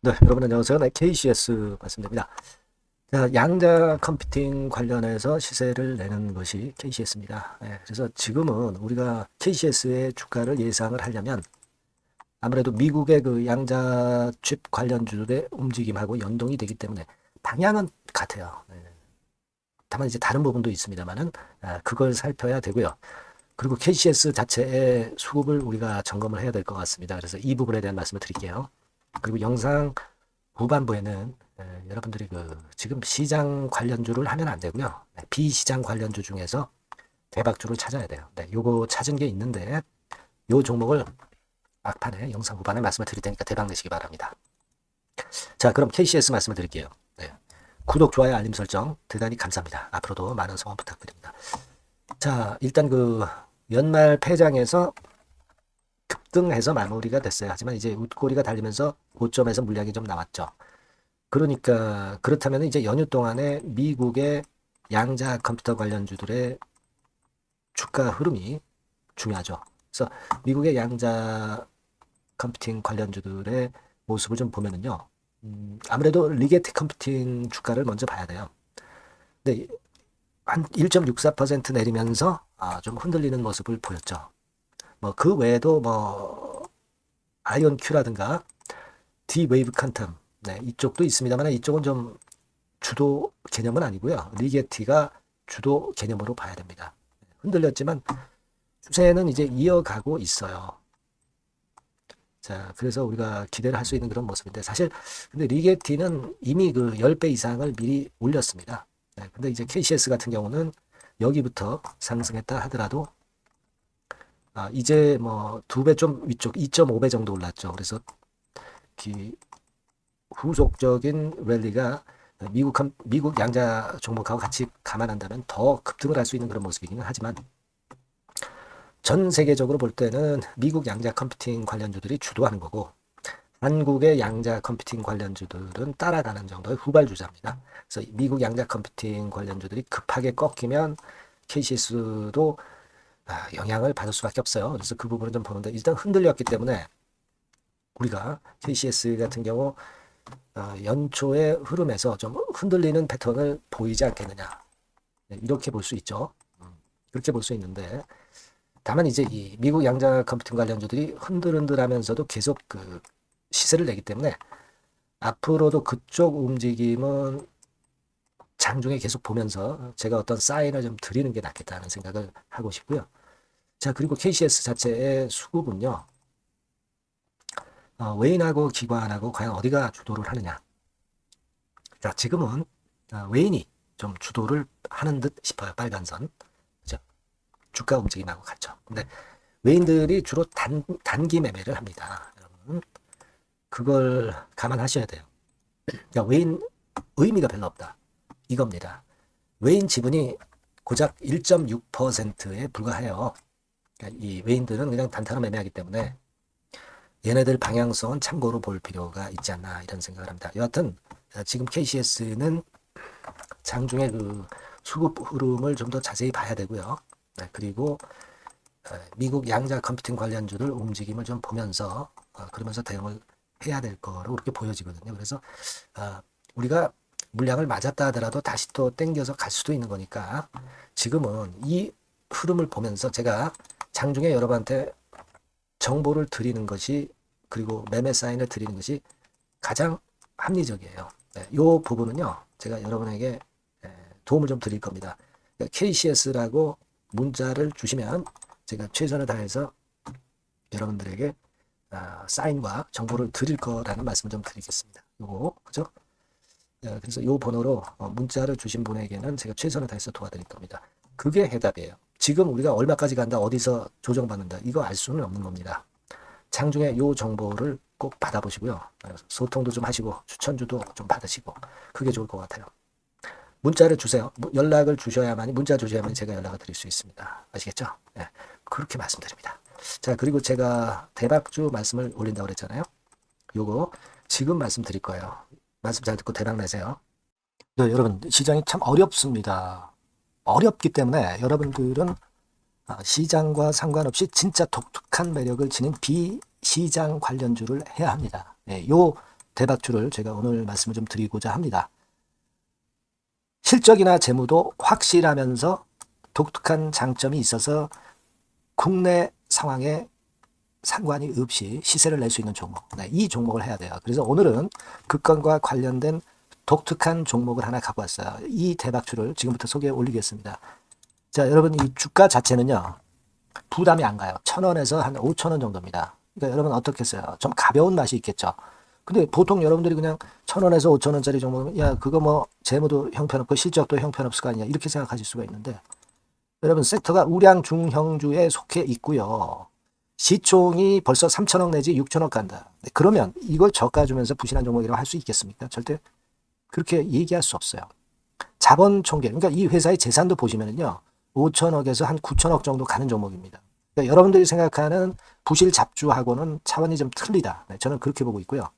네, 여러분 안녕하세요. 네, KCS 말씀드립니다. 자, 양자 컴퓨팅 관련해서 시세를 내는 것이 KCS입니다. 네, 그래서 지금은 우리가 KCS의 주가를 예상을 하려면 아무래도 미국의 그 양자 칩 관련주들의 움직임하고 연동이 되기 때문에 방향은 같아요. 네, 다만 이제 다른 부분도 있습니다만은 그걸 살펴야 되고요. 그리고 KCS 자체의 수급을 우리가 점검을 해야 될 것 같습니다. 그래서 이 부분에 대한 말씀을 드릴게요. 그리고 영상 후반부에는 여러분들이 그 지금 시장 관련주를 하면 안 되고요. 네, 비시장 관련주 중에서 대박주를 찾아야 돼요. 네, 요거 찾은 게 있는데 요 종목을 막판에 영상 후반에 말씀을 드릴 테니까 대박 내시기 바랍니다. 자, 그럼 KCS 말씀을 드릴게요. 네, 구독, 좋아요, 알림 설정 대단히 감사합니다. 앞으로도 많은 성원 부탁드립니다. 자, 일단 그 연말 폐장에서 급등해서 마무리가 됐어요. 하지만 이제 웃고리가 달리면서 고점에서 물량이 좀 나왔죠. 그러니까 그렇다면 이제 연휴 동안에 미국의 양자 컴퓨터 관련주들의 주가 흐름이 중요하죠. 그래서 미국의 양자 컴퓨팅 관련주들의 모습을 좀 보면은요. 아무래도 리게트 컴퓨팅 주가를 먼저 봐야 돼요. 근데 한 1.64% 내리면서 좀 흔들리는 모습을 보였죠. 뭐 그 외에도 뭐 아이온 큐라든가 D 웨이브 퀀텀 이쪽도 있습니다만 이쪽은 좀 주도 개념은 아니고요. 리게티가 주도 개념으로 봐야 됩니다. 흔들렸지만 추세는 이제 이어가고 있어요. 자, 그래서 우리가 기대를 할 수 있는 그런 모습인데 사실 근데 리게티는 이미 그 10배 이상을 미리 올렸습니다. 근데 이제 KCS 같은 경우는 여기부터 상승했다 하더라도 이제 뭐 2배 좀 위쪽 2.5배 정도 올랐죠. 그래서 후속적인 랠리가 미국 양자 종목하고 같이 감안한다면 더 급등을 할 수 있는 그런 모습이기는 하지만 전 세계적으로 볼 때는 미국 양자 컴퓨팅 관련주들이 주도하는 거고 한국의 양자 컴퓨팅 관련주들은 따라가는 정도의 후발주자입니다. 그래서 미국 양자 컴퓨팅 관련주들이 급하게 꺾이면 KCS도 영향을 받을 수밖에 없어요. 그래서 그 부분을 좀 보는데 일단 흔들렸기 때문에 우리가 KCS 같은 경우 연초의 흐름에서 좀 흔들리는 패턴을 보이지 않겠느냐. 이렇게 볼 수 있죠. 그렇게 볼 수 있는데 다만 이제 이 미국 양자 컴퓨팅 관련주들이 흔들흔들하면서도 계속 그 시세를 내기 때문에 앞으로도 그쪽 움직임은 장중에 계속 보면서 제가 어떤 사인을 좀 드리는 게 낫겠다는 생각을 하고 싶고요. 자, 그리고 KCS 자체의 수급은요. 외인하고 기관하고 과연 어디가 주도를 하느냐. 자, 지금은 외인이 좀 주도를 하는 듯 싶어요. 빨간 선. 그죠? 주가 움직임하고 같죠. 근데 외인들이 주로 단기 매매를 합니다. 여러분. 그걸 감안하셔야 돼요. 그러니까 외인 의미가 별로 없다. 이겁니다. 외인 지분이 고작 1.6%에 불과해요. 그러니까 이 외인들은 그냥 단타로 매매하기 때문에 얘네들 방향성은 참고로 볼 필요가 있지 않나 이런 생각을 합니다. 여하튼 지금 KCS는 장중에 그 수급 흐름을 좀 더 자세히 봐야 되고요. 그리고 미국 양자 컴퓨팅 관련주들 움직임을 좀 보면서 그러면서 대응을 해야 될 거로 그렇게 보여지거든요. 그래서 우리가 물량을 맞았다 하더라도 다시 또 땡겨서 갈 수도 있는 거니까 지금은 이 흐름을 보면서 제가 장중에 여러분한테 정보를 드리는 것이 그리고 매매 사인을 드리는 것이 가장 합리적이에요. 이 부분은요. 제가 여러분에게 도움을 좀 드릴 겁니다. KCS라고 문자를 주시면 제가 최선을 다해서 여러분들에게 사인과 정보를 드릴 거라는 말씀을 좀 드리겠습니다. 요거 그죠? 그래서 요 번호로 문자를 주신 분에게는 제가 최선을 다해서 도와드릴 겁니다. 그게 해답이에요. 지금 우리가 얼마까지 간다, 어디서 조정받는다, 이거 알 수는 없는 겁니다. 장중에 요 정보를 꼭 받아보시고요. 소통도 좀 하시고 추천주도 좀 받으시고 그게 좋을 것 같아요. 문자를 주세요. 연락을 주셔야만이 문자 주셔야만 제가 연락을 드릴 수 있습니다. 아시겠죠? 네, 그렇게 말씀드립니다. 자, 그리고 제가 대박주 말씀을 올린다고 그랬잖아요. 요거 지금 말씀드릴 거예요. 말씀 잘 듣고 대박 내세요. 네, 여러분 시장이 참 어렵습니다. 어렵기 때문에 여러분들은 시장과 상관없이 진짜 독특한 매력을 지닌 비시장 관련주를 해야 합니다. 네, 요 대박주를 제가 오늘 말씀을 좀 드리고자 합니다. 실적이나 재무도 확실하면서 독특한 장점이 있어서 국내 상황에 상관이 없이 시세를 낼 수 있는 종목. 네, 이 종목을 해야 돼요. 그래서 오늘은 그 건과 관련된 독특한 종목을 하나 갖고 왔어요. 이 대박주를 지금부터 소개해 올리겠습니다. 자, 여러분 이 주가 자체는요. 부담이 안 가요. 1,000원에서 한 5,000원 정도입니다. 그러니까 여러분 어떻겠어요? 좀 가벼운 맛이 있겠죠. 근데 보통 여러분들이 그냥 1,000원에서 5,000원짜리 종목은 야 그거 뭐 재무도 형편없고 실적도 형편없을 거 아니냐 이렇게 생각하실 수가 있는데 여러분 섹터가 우량 중형주에 속해 있고요. 시총이 벌써 3,000억 내지 6,000억 간다. 네, 그러면 이걸 저가 주면서 부실한 종목이라고 할 수 있겠습니까? 절대 그렇게 얘기할 수 없어요. 자본 총계, 그러니까 이 회사의 재산도 보시면은요. 5,000억에서 한 9,000억 정도 가는 종목입니다. 그러니까 여러분들이 생각하는 부실 잡주하고는 차원이 좀 틀리다. 네, 저는 그렇게 보고 있고요.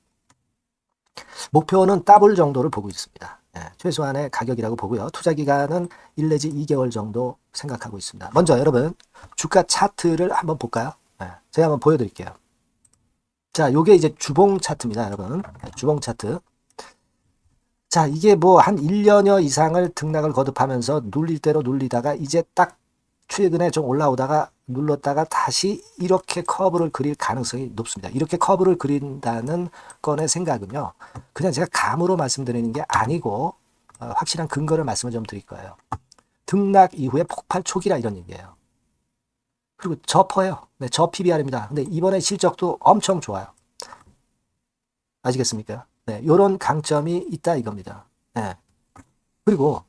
목표는 더블 정도를 보고 있습니다. 네, 최소한의 가격이라고 보고요. 투자 기간은 1 내지 2개월 정도 생각하고 있습니다. 먼저 여러분 주가 차트를 한번 볼까요? 네, 제가 한번 보여드릴게요. 자, 요게 이제 주봉 차트입니다, 여러분. 네, 주봉 차트. 자, 이게 뭐 한 1년여 이상을 등락을 거듭하면서 눌릴 대로 눌리다가 이제 딱 최근에 좀 올라오다가 눌렀다가 다시 이렇게 커브를 그릴 가능성이 높습니다. 이렇게 커브를 그린다는 건의 생각은요. 그냥 제가 감으로 말씀드리는 게 아니고 확실한 근거를 말씀을 좀 드릴 거예요. 등락 이후에 폭발 초기라 이런 얘기예요. 그리고 저퍼예요. 네, 저 PBR입니다. 근데 이번에 실적도 엄청 좋아요. 아시겠습니까? 네, 요런 강점이 있다 이겁니다. 네. 그리고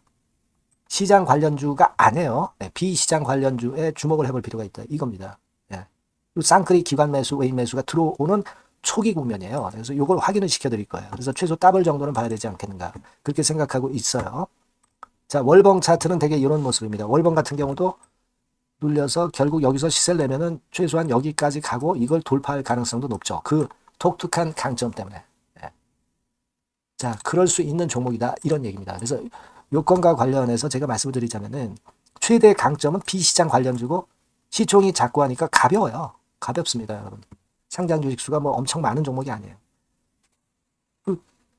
시장 관련주가 아니에요. 네, 비시장 관련주에 주목을 해볼 필요가 있다 이겁니다. 네. 그리고 쌍끌이 기관 매수, 외인 매수가 들어오는 초기 국면이에요. 그래서 이걸 확인을 시켜드릴 거예요. 그래서 최소 더블 정도는 봐야 되지 않겠는가 그렇게 생각하고 있어요. 자, 월봉 차트는 되게 이런 모습입니다. 월봉 같은 경우도 눌려서 결국 여기서 시세를 내면은 최소한 여기까지 가고 이걸 돌파할 가능성도 높죠. 그 독특한 강점 때문에. 자, 그럴 수 있는 종목이다. 이런 얘기입니다. 그래서 요건과 관련해서 제가 말씀을 드리자면은 최대 강점은 비시장 관련주고 시총이 작고 하니까 가벼워요. 가볍습니다, 여러분. 상장 주식 수가 뭐 엄청 많은 종목이 아니에요.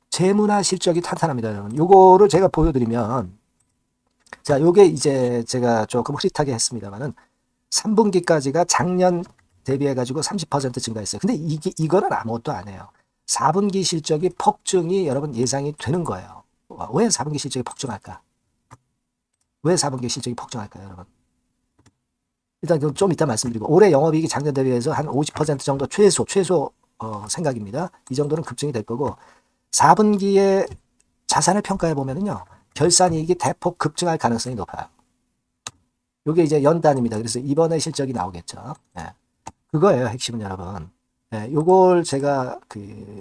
재무나 실적이 탄탄합니다, 여러분. 요거를 제가 보여드리면 자, 요게 이제 제가 조금 흐릿하게 했습니다만은 3분기까지가 작년 대비해가지고 30% 증가했어요. 근데 이거는 아무것도 안 해요. 4분기 실적이 폭증이 여러분 예상이 되는 거예요. 왜 4분기 실적이 폭증할까? 왜 4분기 실적이 폭증할까요, 여러분? 일단 좀 이따 말씀드리고 올해 영업이익이 작년 대비해서 한 50% 정도 최소 생각입니다. 이 정도는 급증이 될 거고 4분기에 자산을 평가해 보면은요. 결산이익이 대폭 급증할 가능성이 높아요. 이게 이제 연단입니다. 그래서 이번에 실적이 나오겠죠. 네. 그거예요, 핵심은 여러분. 네, 요걸 제가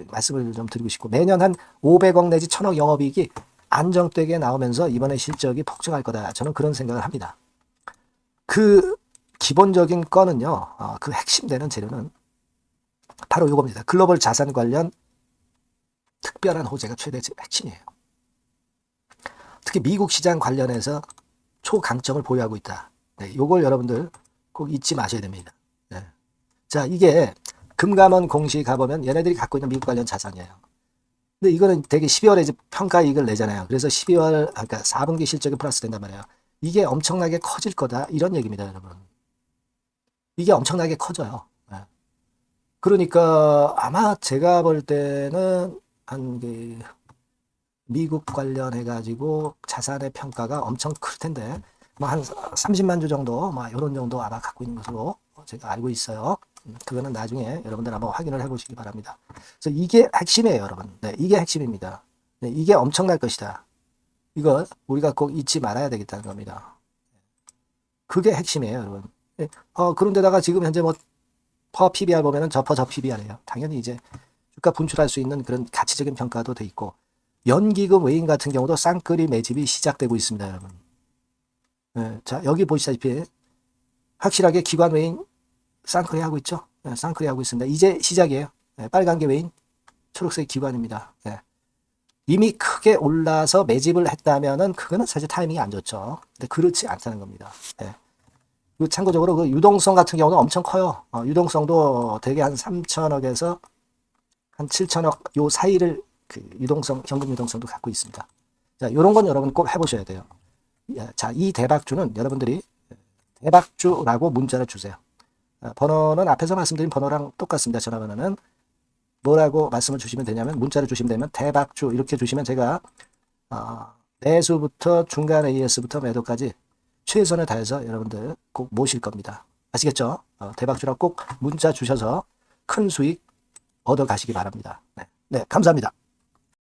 말씀을 좀 드리고 싶고 매년 한 500억 내지 1,000억 영업이익이 안정되게 나오면서 이번에 실적이 폭증할 거다. 저는 그런 생각을 합니다. 그 기본적인 건은요. 그 핵심 되는 재료는 바로 요겁니다. 글로벌 자산 관련 특별한 호재가 최대 핵심이에요. 특히 미국 시장 관련해서 초강점을 보유하고 있다. 네, 요걸 여러분들 꼭 잊지 마셔야 됩니다. 네. 자, 이게 금감원 공시 가보면 얘네들이 갖고 있는 미국 관련 자산이에요. 근데 이거는 되게 12월에 이제 평가이익을 내잖아요. 그래서 12월, 그러니까 4분기 실적이 플러스 된단 말이에요. 이게 엄청나게 커질 거다. 이런 얘기입니다, 여러분. 이게 엄청나게 커져요. 네. 그러니까 아마 제가 볼 때는 미국 관련해가지고 자산의 평가가 엄청 클 텐데, 뭐 한 30만 주 정도, 뭐 이런 정도 아마 갖고 있는 것으로 제가 알고 있어요. 그거는 나중에 여러분들 한번 확인을 해보시기 바랍니다. 그래서 이게 핵심이에요, 여러분. 네, 이게 핵심입니다. 네, 이게 엄청날 것이다. 이거 우리가 꼭 잊지 말아야 되겠다는 겁니다. 그게 핵심이에요, 여러분. 네, 그런데다가 지금 현재 뭐 퍼 PBR 보면은 저 PBR이에요. 당연히 이제 주가 분출할 수 있는 그런 가치적인 평가도 돼 있고 연기금 외인 같은 경우도 쌍끌이 매집이 시작되고 있습니다, 여러분. 네, 자, 여기 보시다시피 확실하게 기관 외인 쌍끌이 하고 있죠. 네, 쌍끌이 하고 있습니다. 이제 시작이에요. 네, 빨간 게 외인, 초록색 기관입니다. 네. 이미 크게 올라서 매집을 했다면은 그거는 사실 타이밍이 안 좋죠. 근데 그렇지 않다는 겁니다. 네. 그리고 참고적으로 그 유동성 같은 경우는 엄청 커요. 유동성도 대개 한 3천억에서 한 7천억 요 사이를 그 유동성, 현금 유동성도 갖고 있습니다. 자, 요런 건 여러분 꼭 해보셔야 돼요. 자, 이 대박주는 여러분들이 대박주라고 문자를 주세요. 번호는 앞에서 말씀드린 번호랑 똑같습니다. 전화번호는 뭐라고 말씀을 주시면 되냐면 문자를 주시면 되면 대박주 이렇게 주시면 제가 매수부터 중간 AS부터 매도까지 최선을 다해서 여러분들 꼭 모실 겁니다. 아시겠죠? 대박주라고 꼭 문자 주셔서 큰 수익 얻어 가시기 바랍니다. 네, 감사합니다.